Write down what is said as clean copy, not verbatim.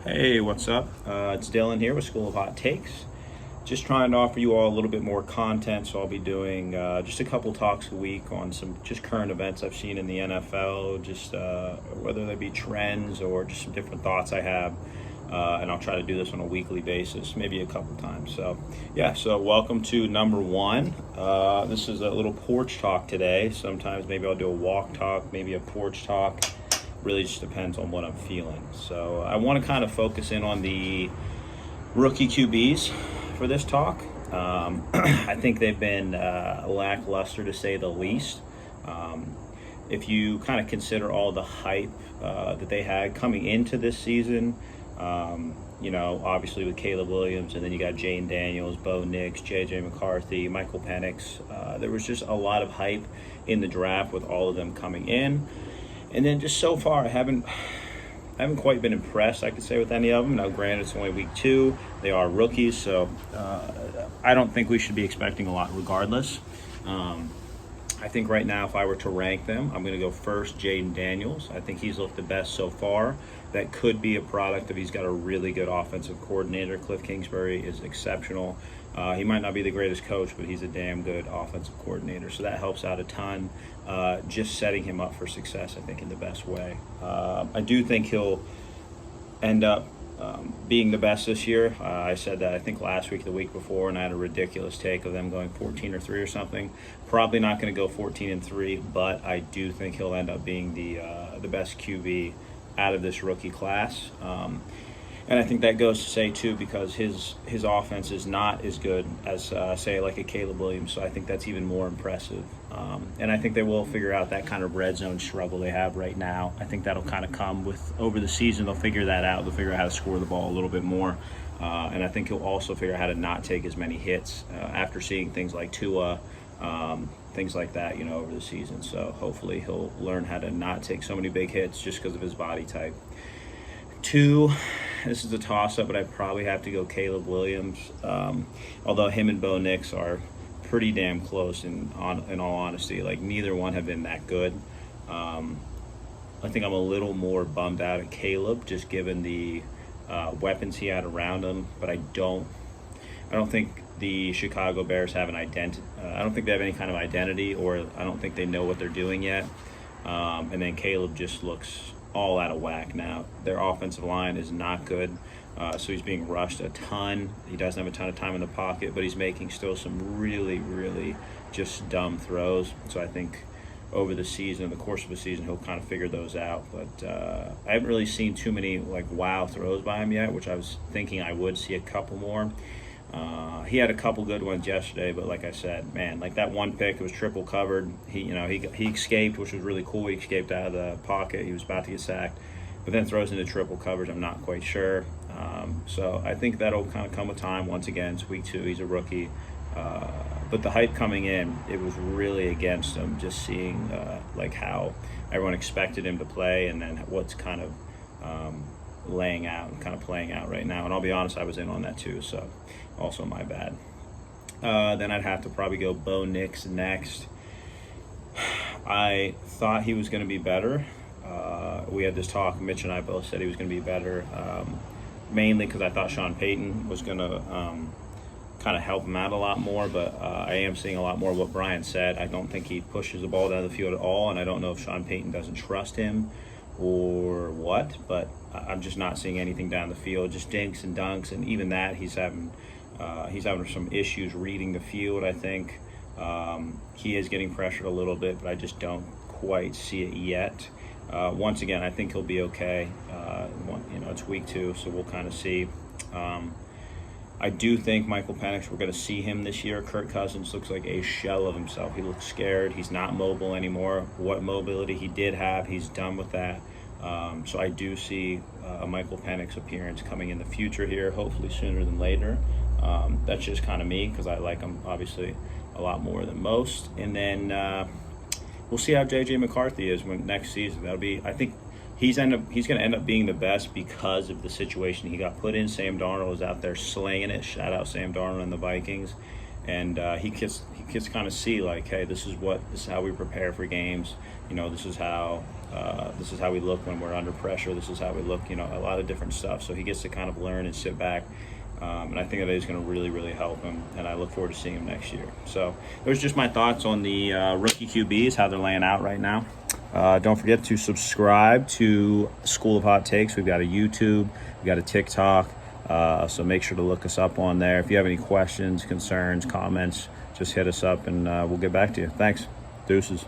Hey, what's up? It's Dylan here with School of Hot Takes. Just trying to offer you all a little bit more content, so I'll be doing just a couple talks a week on some just current events I've seen in the NFL, just whether they be trends or just some different thoughts I have. And I'll try to do this on a weekly basis, maybe a couple times. So welcome to number one. This is a little porch talk today. Sometimes maybe I'll do a walk talk, maybe a porch talk. Really just depends on what I'm feeling. So I want to kind of focus in on the rookie QBs for this talk. I think they've been lackluster to say the least. If you kind of consider all the hype that they had coming into this season, obviously with Caleb Williams, and then you got Jayden Daniels, Bo Nix, J.J. McCarthy, Michael Penix. There was just a lot of hype in the draft with all of them coming in. And then just so far, I haven't quite been impressed, I could say, with any of them. Now, granted, it's only week 2. They are rookies, so I don't think we should be expecting a lot regardless. I think right now, if I were to rank them, I'm going to go first Jayden Daniels. I think he's looked the best so far. That could be a product of he's got a really good offensive coordinator. Cliff Kingsbury is exceptional. He might not be the greatest coach, but he's a damn good offensive coordinator. So that helps out a ton, just setting him up for success, I think, in the best way. I do think he'll end up being the best this year. I said that, I think, last week, the week before, and I had a ridiculous take of them going 14-3 or something. Probably not going to go 14-3, but I do think he'll end up being the best QB out of this rookie class. And I think that goes to say, too, because his offense is not as good as, say, like a Caleb Williams. So I think that's even more impressive. And I think they will figure out that kind of red zone struggle they have right now. I think that'll kind of come over the season. They'll figure that out. They'll figure out how to score the ball a little bit more. And I think he'll also figure out how to not take as many hits after seeing things like Tua, things like that, over the season. So hopefully he'll learn how to not take so many big hits just because of his body type. 2, this is a toss-up, but I probably have to go Caleb Williams. Although him and Bo Nix are pretty damn close in all honesty. Like, neither one have been that good. I think I'm a little more bummed out at Caleb, just given the weapons he had around him. But I don't think the Chicago Bears have an identity. I don't think they have any kind of identity, or I don't think they know what they're doing yet. And then Caleb just looks all out of whack now. Their offensive line is not good, so he's being rushed a ton. He doesn't have a ton of time in the pocket, but he's making still some really, really just dumb throws. So I think over the course of the season, he'll kind of figure those out. But I haven't really seen too many wow throws by him yet, which I was thinking I would see a couple more. He had a couple good ones yesterday, but like I said, man, that one pick, it was triple covered. He escaped, which was really cool. He escaped out of the pocket. He was about to get sacked, but then throws into triple coverage. I'm not quite sure. So I think that'll kind of come with time. Once again, it's week 2. He's a rookie. But the hype coming in, it was really against him, just seeing how everyone expected him to play, and then what's kind of laying out and kind of playing out right now. And I'll be honest, I was in on that too, so also my bad. Then I'd have to probably go Bo Nix next. I thought he was going to be better. We had this talk, Mitch and I both said he was going to be better, mainly because I thought Sean Payton was going to kind of help him out a lot more, but I am seeing a lot more of what Brian said. I don't think he pushes the ball down the field at all, and I don't know if Sean Payton doesn't trust him or what, but I'm just not seeing anything down the field, just dinks and dunks, and even that he's having some issues reading the field. I think he is getting pressured a little bit, but I just don't quite see it yet. Once again, I think he'll be okay. It's week 2, so we'll kind of see. I do think Michael Penix, we're going to see him this year. Kirk Cousins looks like a shell of himself. He looks scared. He's not mobile anymore. What mobility he did have, he's done with that. So I do see a Michael Penix appearance coming in the future here, hopefully sooner than later. That's just kind of me, because I like him, obviously, a lot more than most. And then we'll see how J.J. McCarthy is next season. That'll be, I think, he's going to end up being the best because of the situation he got put in. Sam Darnold is out there slinging it. Shout out Sam Darnold and the Vikings. and he gets to kind of see like, hey, this is how we prepare for games. You know, this is how we look when we're under pressure. This is how we look. You know, a lot of different stuff. So he gets to kind of learn and sit back. And I think that is going to really, really help him, and I look forward to seeing him next year. So those are just my thoughts on the rookie QBs, how they're laying out right now. Don't forget to subscribe to School of Hot Takes. We've got a YouTube, we've got a TikTok, so make sure to look us up on there. If you have any questions, concerns, comments, just hit us up, and we'll get back to you. Thanks. Deuces.